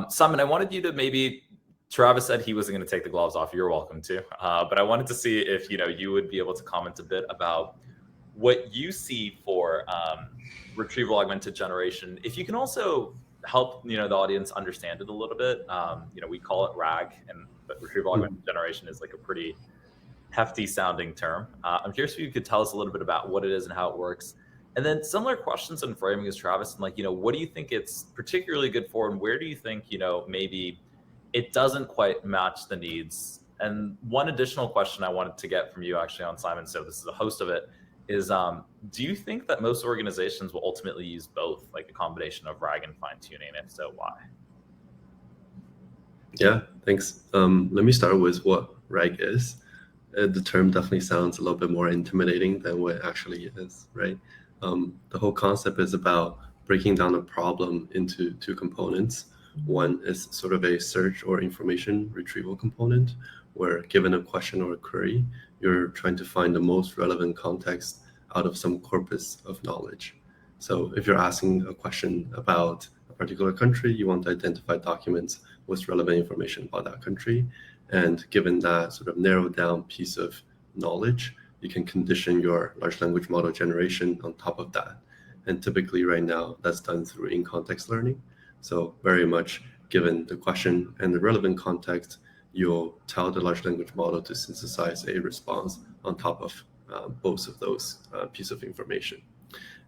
Simon, I wanted you to maybe, Travis said he wasn't going to take the gloves off. You're welcome to. But I wanted to see if you would be able to comment a bit about what you see for retrieval augmented generation. If you can also help the audience understand it a little bit. We call it RAG, but retrieval augmented generation is like a pretty hefty sounding term. I'm curious if you could tell us a little bit about what it is and how it works. And then similar questions and framing as Travis, and what do you think it's particularly good for, and where do you think, maybe it doesn't quite match the needs? And one additional question I wanted to get from you actually on Simon, so this is the host of it, is do you think that most organizations will ultimately use both, like a combination of RAG and fine tuning? And if so, why? Yeah, thanks. Let me start with what RAG is. The term definitely sounds a little bit more intimidating than what it actually is, right? The whole concept is about breaking down a problem into two components. One is sort of a search or information retrieval component, where given a question or a query, you're trying to find the most relevant context out of some corpus of knowledge. So if you're asking a question about a particular country, you want to identify documents with relevant information about that country. And given that sort of narrowed down piece of knowledge, you can condition your large language model generation on top of that. And typically right now, that's done through in-context learning. So very much given the question and the relevant context, you'll tell the large language model to synthesize a response on top of both of those pieces of information.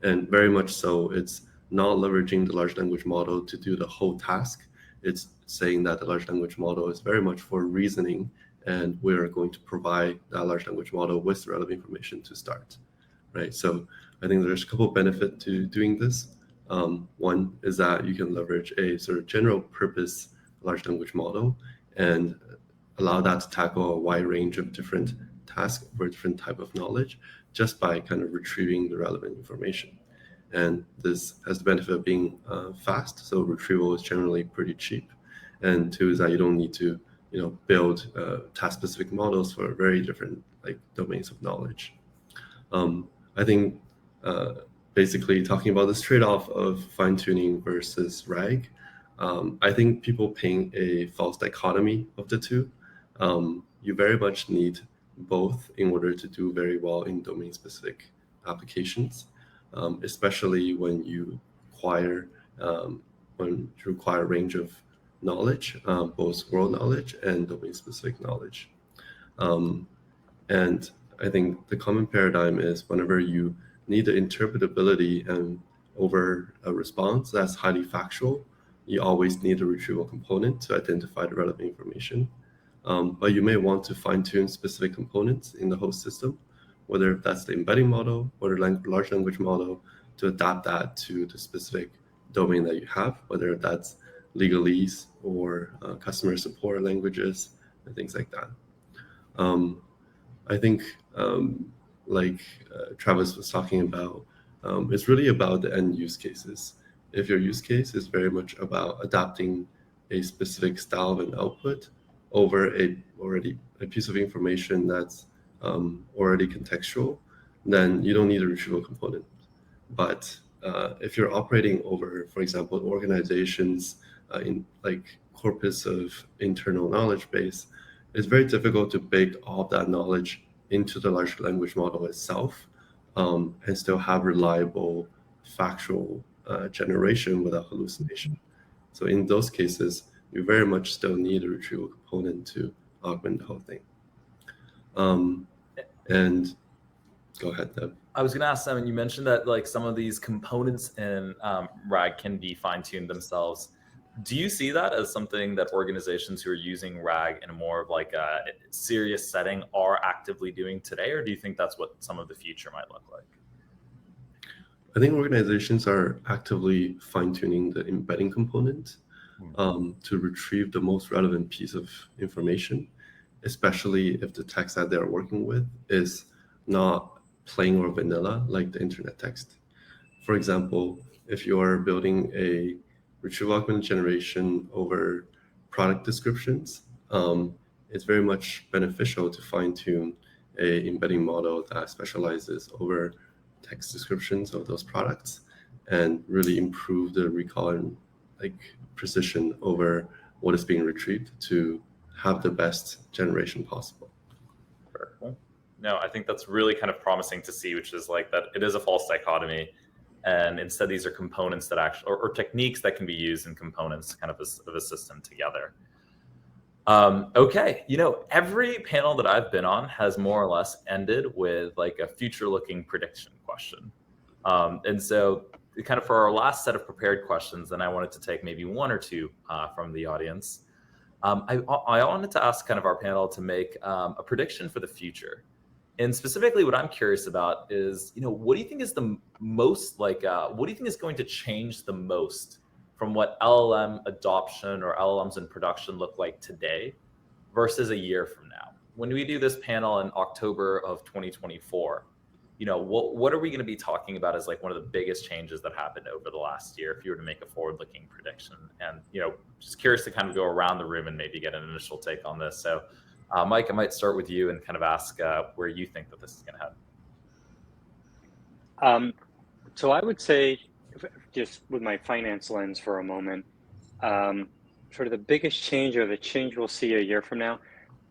And very much so, it's not leveraging the large language model to do the whole task. It's saying that the large language model is very much for reasoning, and we're going to provide that large language model with relevant information to start, right? So I think there's a couple of benefits to doing this. One is that you can leverage a sort of general purpose large language model and allow that to tackle a wide range of different tasks for different type of knowledge just by kind of retrieving the relevant information. And this has the benefit of being fast, so retrieval is generally pretty cheap. And two is that you don't need to build task-specific models for very different domains of knowledge. I think basically talking about this trade-off of fine-tuning versus RAG, I think people paint a false dichotomy of the two. You very much need both in order to do very well in domain-specific applications, especially when you require a range of knowledge, both world knowledge and domain-specific knowledge. And I think the common paradigm is whenever you need the interpretability and over a response that's highly factual, you always need a retrieval component to identify the relevant information. But you may want to fine-tune specific components in the host system, whether that's the embedding model or the large language model, to adapt that to the specific domain that you have, whether that's legalese or customer support languages and things like that. I think, like Travis was talking about, it's really about the end use cases. If your use case is very much about adapting a specific style of an output over a piece of information that's already contextual, then you don't need a retrieval component. But if you're operating over, for example, organizations in like corpus of internal knowledge base, it's very difficult to bake all of that knowledge into the large language model itself and still have reliable factual generation without hallucination. So in those cases, you very much still need a retrieval component to augment the whole thing. And go ahead, Deb. I was going to ask Simon, you mentioned that like some of these components in RAG can be fine-tuned themselves. Do you see that as something that organizations who are using RAG in a more of like a serious setting are actively doing today, or do you think that's what some of the future might look like? I think organizations are actively fine-tuning the embedding component to retrieve the most relevant piece of information, especially if the text that they're working with is not plain or vanilla like the internet text. For example, if you're building a retrieval augmented generation over product descriptions, it's very much beneficial to fine-tune a embedding model that specializes over text descriptions of those products and really improve the recall and like precision over what is being retrieved to have the best generation possible. Very cool. No, I think that's really kind of promising to see, which is like that it is a false dichotomy. And instead, these are components that actually, or techniques that can be used in components kind of a system together. Okay, every panel that I've been on has more or less ended with like a future-looking prediction question. And so kind of for our last set of prepared questions, then I wanted to take maybe one or two from the audience. I wanted to ask kind of our panel to make a prediction for the future. And specifically what I'm curious about is, what do you think is the most like, what do you think is going to change the most from what LLM adoption or LLMs in production look like today versus a year from now? When we do this panel in October of 2024, what are we going to be talking about as like one of the biggest changes that happened over the last year if you were to make a forward-looking prediction? And, just curious to kind of go around the room and maybe get an initial take on this. So Mike, I might start with you and kind of ask where you think that this is going to head. So I would say, just with my finance lens for a moment, sort of the biggest change or the change we'll see a year from now,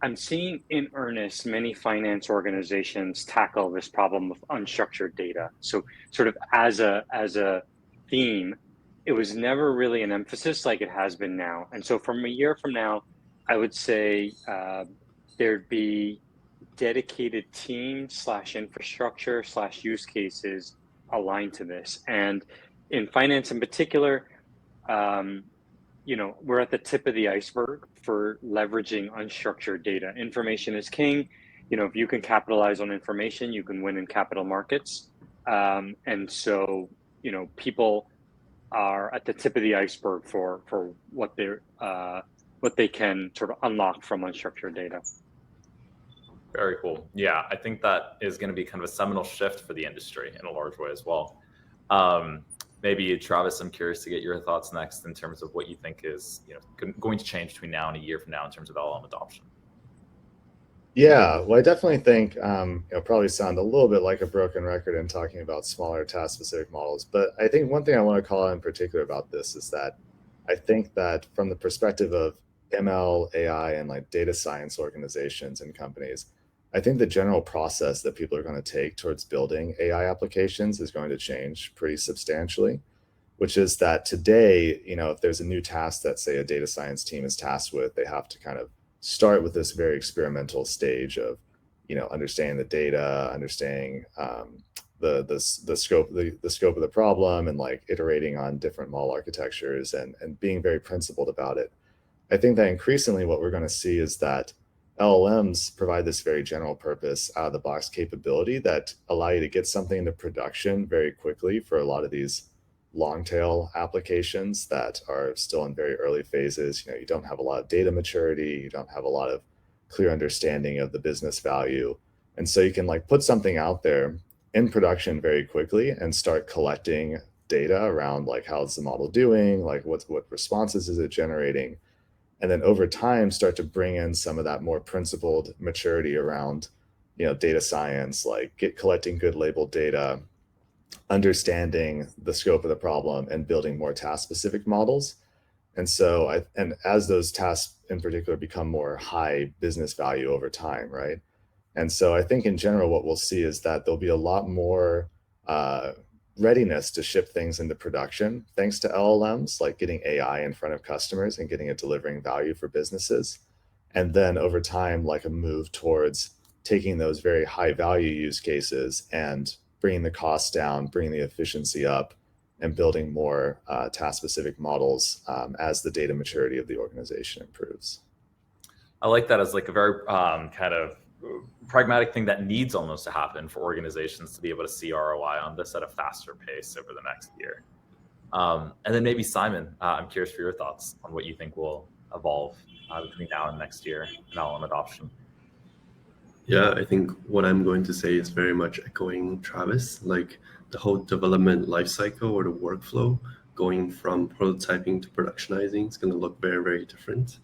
I'm seeing in earnest many finance organizations tackle this problem of unstructured data. So sort of as a theme, it was never really an emphasis like it has been now. And so from a year from now, I would say there'd be dedicated teams / infrastructure / use cases aligned to this. And in finance in particular, we're at the tip of the iceberg for leveraging unstructured data. Information is king. If you can capitalize on information, you can win in capital markets. And so, people are at the tip of the iceberg for what they can sort of unlock from unstructured data. Very cool. Yeah, I think that is going to be kind of a seminal shift for the industry in a large way as well. Maybe Travis, I'm curious to get your thoughts next in terms of what you think is going to change between now and a year from now in terms of LLM adoption. Yeah, well, I definitely think probably sound a little bit like a broken record in talking about smaller task-specific models. But I think one thing I want to call out in particular about this is that I think that from the perspective of ML, AI, and like data science organizations and companies, I think the general process that people are going to take towards building AI applications is going to change pretty substantially, which is that today, if there's a new task that, say, a data science team is tasked with, they have to kind of start with this very experimental stage of, understanding the data, understanding the scope of the problem, and like iterating on different model architectures and being very principled about it. I think that increasingly what we're going to see is that LLMs provide this very general purpose out of the box capability that allow you to get something into production very quickly for a lot of these long tail applications that are still in very early phases. You don't have a lot of data maturity, you don't have a lot of clear understanding of the business value. And so you can like put something out there in production very quickly and start collecting data around like how's the model doing, like what responses is it generating, and then over time start to bring in some of that more principled maturity around data science, like collecting good labeled data, understanding the scope of the problem, and building more task specific models. And so and as those tasks in particular become more high business value over time, right? And so I think in general, what we'll see is that there'll be a lot more readiness to ship things into production, thanks to LLMs, like getting AI in front of customers and getting it delivering value for businesses. And then over time, like a move towards taking those very high value use cases and bringing the costs down, bringing the efficiency up, and building more task-specific models as the data maturity of the organization improves. I like that as like a very kind of pragmatic thing that needs almost to happen for organizations to be able to see ROI on this at a faster pace over the next year. And then maybe Simon, I'm curious for your thoughts on what you think will evolve between now and next year in LLM adoption. Yeah, I think what I'm going to say is very much echoing Travis, like the whole development lifecycle or the workflow going from prototyping to productionizing is going to look very, very different.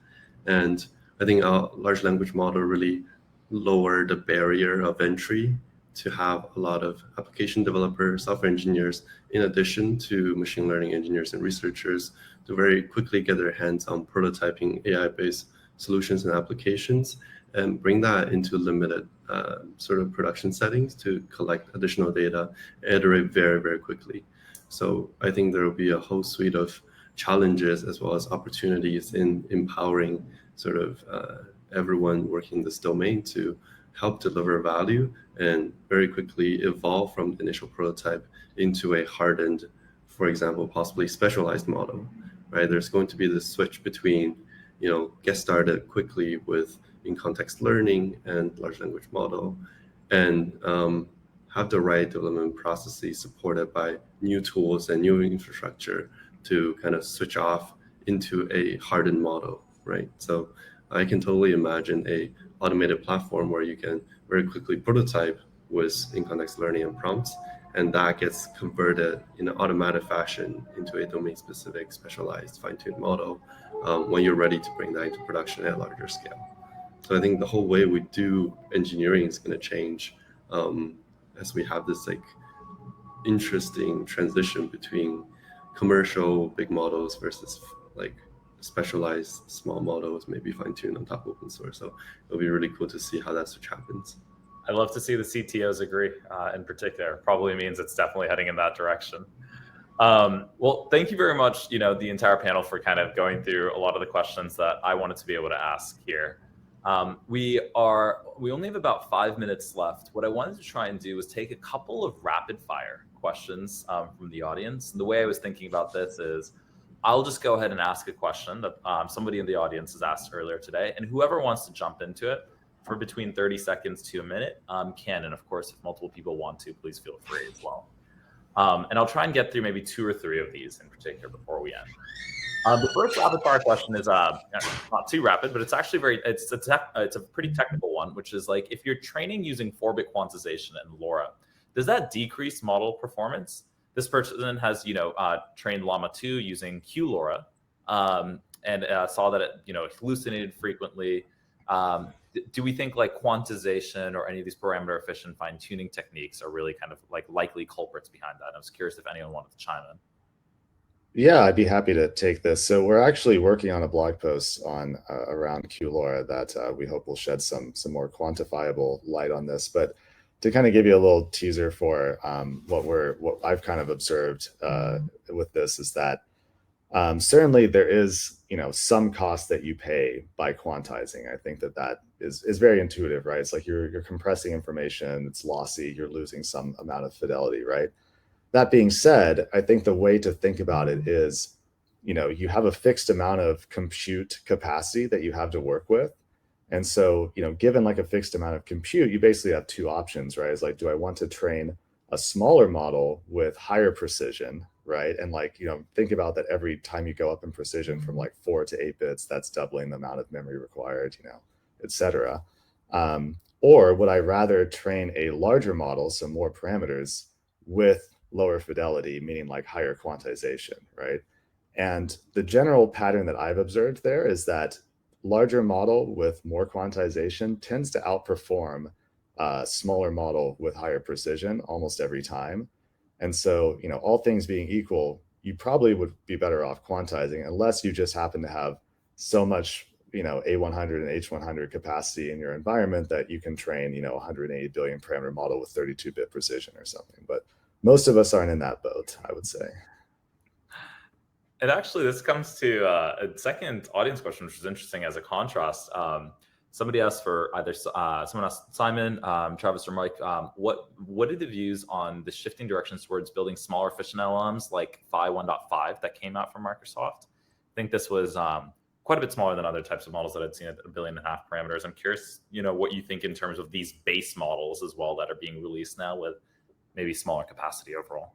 And I think our large language model really lowered the barrier of entry to have a lot of application developers, software engineers, in addition to machine learning engineers and researchers, to very quickly get their hands on prototyping AI-based solutions and applications, and bring that into limited sort of production settings to collect additional data and iterate very, very quickly. So I think there will be a whole suite of challenges as well as opportunities in empowering sort of everyone working in this domain to help deliver value and very quickly evolve from the initial prototype into a hardened, for example, possibly specialized model, right? There's going to be this switch between, get started quickly with in-context learning and large language model, and have the right development processes supported by new tools and new infrastructure to kind of switch off into a hardened model, right? So I can totally imagine a automated platform where you can very quickly prototype with in-context learning and prompts, and that gets converted in an automatic fashion into a domain-specific, specialized, fine-tuned model when you're ready to bring that into production at a larger scale. So I think the whole way we do engineering is going to change as we have this like interesting transition between commercial big models versus like specialized small models, maybe fine-tuned on top of open source. So it'll be really cool to see how that switch happens. I'd love to see the CTOs agree in particular. Probably means it's definitely heading in that direction. Well, thank you very much, the entire panel, for kind of going through a lot of the questions that I wanted to be able to ask here. We only have about 5 minutes left. What I wanted to try and do was take a couple of rapid fire questions from the audience. And the way I was thinking about this is I'll just go ahead and ask a question that somebody in the audience has asked earlier today, and whoever wants to jump into it for between 30 seconds to a minute can. And of course, if multiple people want to, please feel free as well. And I'll try and get through maybe 2 or 3 of these in particular before we end. The first rapid fire question is not too rapid, but it's actually it's a pretty technical one, which is like, if you're training using 4-bit quantization and LoRa, does that decrease model performance? This person has, trained Llama 2 using QLoRa and saw that it, hallucinated frequently. Do we think like quantization or any of these parameter efficient fine tuning techniques are really kind of like likely culprits behind that? I was curious if anyone wanted to chime in. Yeah, I'd be happy to take this. So we're actually working on a blog post on around QLoRa that we hope will shed some more quantifiable light on this. But to kind of give you a little teaser for what I've kind of observed with this is that certainly there is, some cost that you pay by quantizing. I think that is very intuitive, right? It's like you're compressing information, it's lossy, you're losing some amount of fidelity, right? That being said, I think the way to think about it is, you have a fixed amount of compute capacity that you have to work with. And so, given like a fixed amount of compute, you basically have two options, right? It's like, do I want to train a smaller model with higher precision, right? And like, think about that every time you go up in precision from like 4 to 8 bits, that's doubling the amount of memory required, et cetera. Or would I rather train a larger model, so more parameters, with lower fidelity, meaning like higher quantization, right? And the general pattern that I've observed there is that larger model with more quantization tends to outperform a smaller model with higher precision almost every time. And so, all things being equal, you probably would be better off quantizing unless you just happen to have so much, A100 and H100 capacity in your environment that you can train, 180 billion parameter model with 32-bit precision or something. But most of us aren't in that boat, I would say. And actually, this comes to a second audience question, which is interesting as a contrast. Somebody asked for either someone asked Simon, Travis, or Mike, what are the views on the shifting directions towards building smaller, efficient LLMs like Phi 1.5 that came out from Microsoft? I think this was quite a bit smaller than other types of models that I'd seen at 1.5 billion parameters. I'm curious, what you think in terms of these base models as well that are being released now with maybe smaller capacity overall.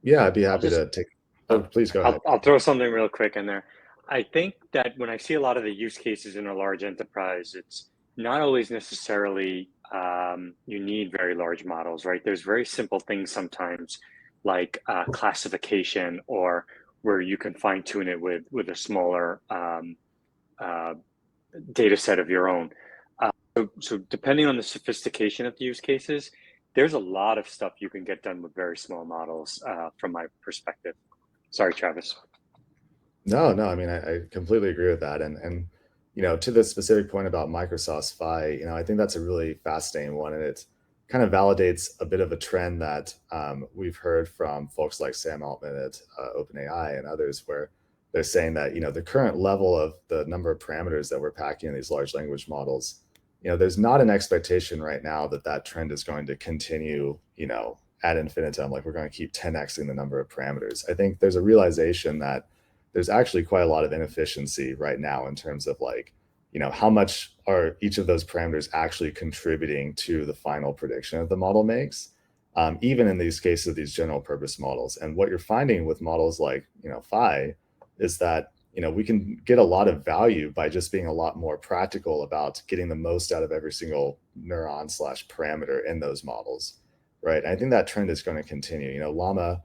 Yeah, I'd be happy to take. Oh, please go ahead. I'll throw something real quick in there. I think that when I see a lot of the use cases in a large enterprise, it's not always necessarily you need very large models, right? There's very simple things sometimes like classification, or where you can fine tune it with a smaller data set of your own. So depending on the sophistication of the use cases, there's a lot of stuff you can get done with very small models from my perspective. Sorry, Travis. No, I mean, I completely agree with that. And to the specific point about Microsoft's Phi, I think that's a really fascinating one. And it kind of validates a bit of a trend that we've heard from folks like Sam Altman at OpenAI and others, where they're saying that, the current level of the number of parameters that we're packing in these large language models, there's not an expectation right now that trend is going to continue, ad infinitum, like we're going to keep 10xing the number of parameters. I think there's a realization that there's actually quite a lot of inefficiency right now in terms of like, how much are each of those parameters actually contributing to the final prediction that the model makes, even in these cases, these general purpose models. And what you're finding with models like, Phi is that, we can get a lot of value by just being a lot more practical about getting the most out of every single neuron / parameter in those models, right? And I think that trend is going to continue. Llama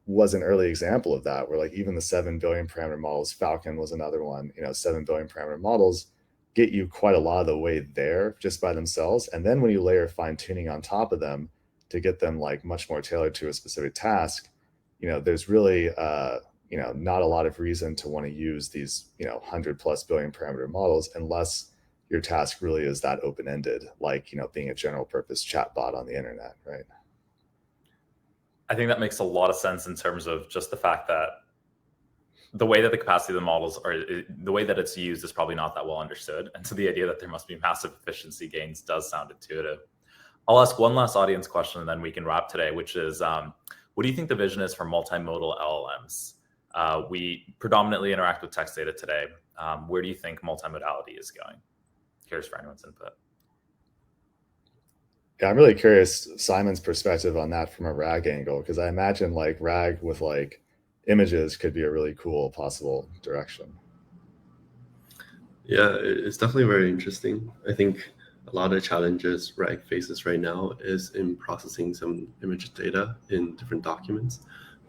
was an early example of that, where like even the 7 billion parameter models, Falcon was another one, 7 billion parameter models get you quite a lot of the way there just by themselves. And then when you layer fine tuning on top of them to get them like much more tailored to a specific task, there's really, not a lot of reason to want to use these, 100+ billion parameter models unless your task really is that open-ended, like, being a general purpose chatbot on the internet, right? I think that makes a lot of sense in terms of just the fact that the way that the capacity of the models are, the way that it's used is probably not that well understood. And so the idea that there must be massive efficiency gains does sound intuitive. I'll ask one last audience question and then we can wrap today, which is, what do you think the vision is for multimodal LLMs? We predominantly interact with text data today. Where do you think multimodality is going? Curious for anyone's input. Yeah, I'm really curious Simon's perspective on that from a RAG angle, because I imagine like RAG with like images could be a really cool possible direction. Yeah, it's definitely very interesting. I think a lot of the challenges RAG faces right now is in processing some image data in different documents.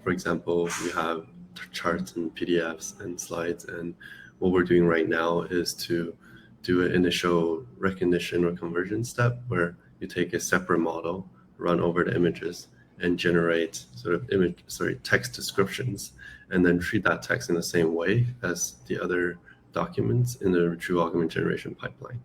For example, we have charts and PDFs and slides, and what we're doing right now is to do an initial recognition or conversion step where you take a separate model, run over the images, and generate sort of text descriptions, and then treat that text in the same way as the other documents in the retrieval augmented generation pipeline.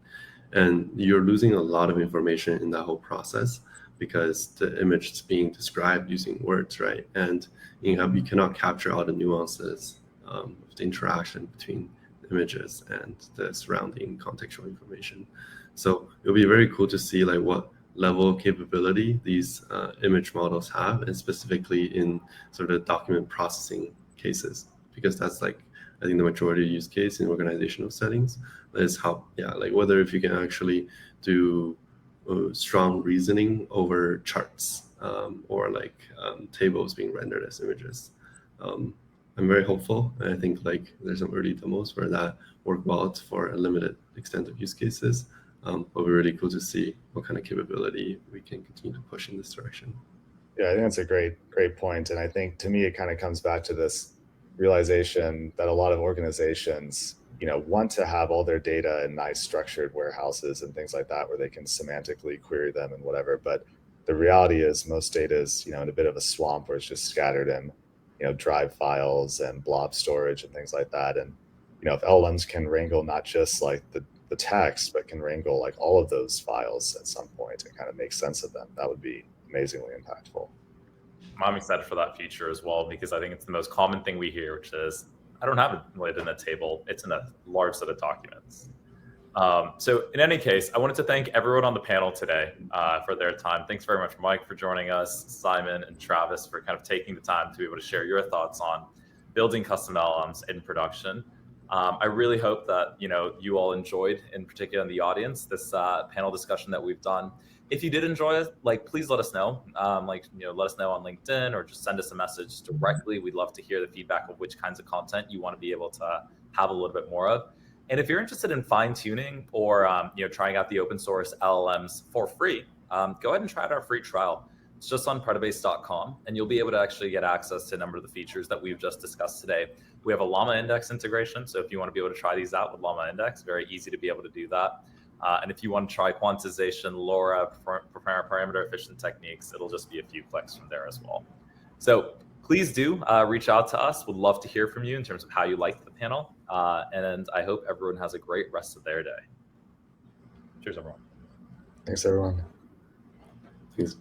And you're losing a lot of information in that whole process because the image is being described using words, right? And you cannot capture all the nuances of the interaction between images and the surrounding contextual information. So it'll be very cool to see like what level of capability these image models have, and specifically in sort of document processing cases, because that's like, I think the majority use case in organizational settings is how, like whether if you can actually do strong reasoning over charts or like tables being rendered as images. I'm very hopeful, and I think like there's some early demos where that work well for a limited extent of use cases. But we're really cool to see what kind of capability we can continue to push in this direction. Yeah, I think that's a great point. And I think to me, it kind of comes back to this realization that a lot of organizations, want to have all their data in nice structured warehouses and things like that, where they can semantically query them and whatever. But the reality is most data is, in a bit of a swamp where it's just scattered in, drive files and blob storage and things like that. And, if LLMs can wrangle not just like the text, but can wrangle like all of those files at some point and kind of make sense of them, that would be amazingly impactful. I'm excited for that feature as well, because I think it's the most common thing we hear, which is, I don't have it in a table, it's in a large set of documents. So in any case, I wanted to thank everyone on the panel today for their time. Thanks very much, Mike, for joining us, Simon and Travis for kind of taking the time to be able to share your thoughts on building custom LLMs in production. I really hope that you all enjoyed, in particular in the audience, this panel discussion that we've done. If you did enjoy it, please let us know. Let us know on LinkedIn or just send us a message directly. We'd love to hear the feedback of which kinds of content you want to be able to have a little bit more of. And if you're interested in fine-tuning or trying out the open source LLMs for free, go ahead and try out our free trial. It's just on Predibase.com, and you'll be able to actually get access to a number of the features that we've just discussed today. We have a LlamaIndex integration, so if you want to be able to try these out with LlamaIndex, very easy to be able to do that. And if you want to try quantization, LoRa, parameter efficient techniques, it'll just be a few clicks from there as well. So please do reach out to us. We'd love to hear from you in terms of how you liked the panel. And I hope everyone has a great rest of their day. Cheers, everyone. Thanks, everyone. Thanks.